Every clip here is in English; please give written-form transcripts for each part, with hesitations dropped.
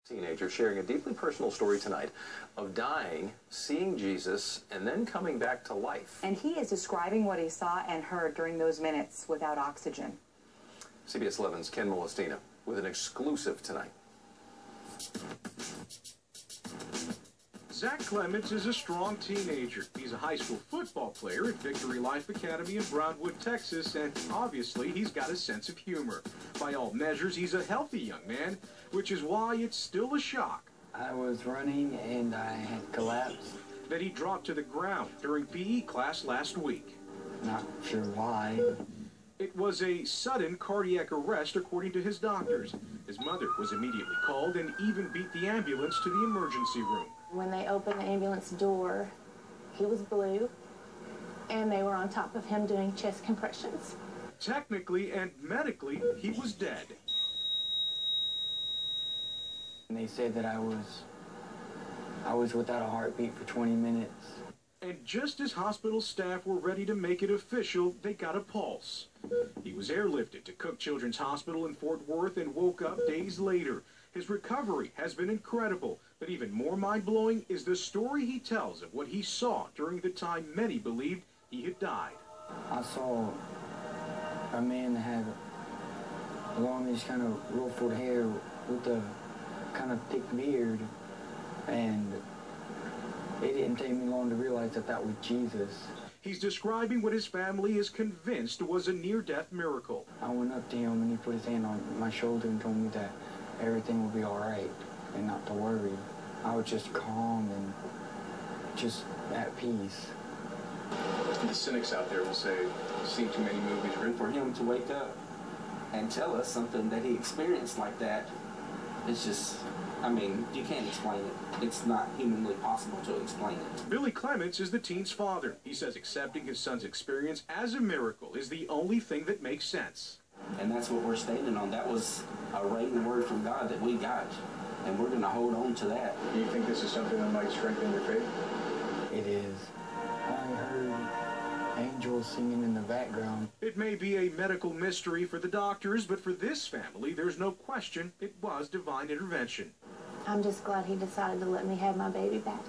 Teenager sharing a deeply personal story tonight of dying, seeing Jesus, and then coming back to life. And he is describing what he saw and heard during those minutes without oxygen. CBS 11's Ken Molestina with an exclusive tonight. Zach Clements is a strong teenager. He's a high school football player at Victory Life Academy in Brownwood, Texas, and obviously he's got a sense of humor. By all measures, he's a healthy young man, which is why it's still a shock. I was running and I had collapsed. That he dropped to the ground during PE class last week. Not sure why. It was a sudden cardiac arrest, according to his doctors. His mother was immediately called and even beat the ambulance to the emergency room. When they opened the ambulance door, he was blue, and they were on top of him doing chest compressions. Technically and medically, he was dead. And they said that I was without a heartbeat for 20 minutes. And just as hospital staff were ready to make it official, they got a pulse. He was airlifted to Cook Children's Hospital in Fort Worth and woke up days later. His recovery has been incredible, but even more mind-blowing is the story he tells of what he saw during the time many believed he had died. I saw a man that had longish kind of ruffled hair with a kind of thick beard, and it didn't take me long to realize that that was Jesus. He's describing what his family is convinced was a near-death miracle. I went up to him and he put his hand on my shoulder and told me that everything will be all right and not to worry. I was just calm and just at peace. The cynics out there will say, seen too many movies. And for him to wake up and tell us something that he experienced like that, it's just, I mean, you can't explain it. It's not humanly possible to explain it. Billy Clements is the teen's father. He says accepting his son's experience as a miracle is the only thing that makes sense. And that's what we're standing on. That was a written word from God that we got, and we're going to hold on to that. Do you think this is something that might strengthen your faith? It is. I heard angels singing in the background. It may be a medical mystery for the doctors, but for this family, there's no question it was divine intervention. I'm just glad he decided to let me have my baby back.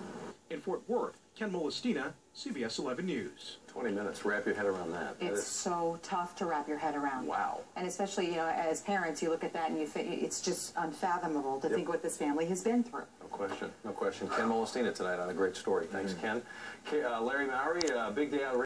In Fort Worth, Ken Molestina, CBS 11 News. 20 minutes, wrap your head around that. It's so tough to wrap your head around. Wow. And especially, you know, as parents, you look at that and you think it's just unfathomable to think what this family has been through. No question, no question. Ken Molestina tonight on a great story. Thanks, Ken. Larry Mowry, big day out.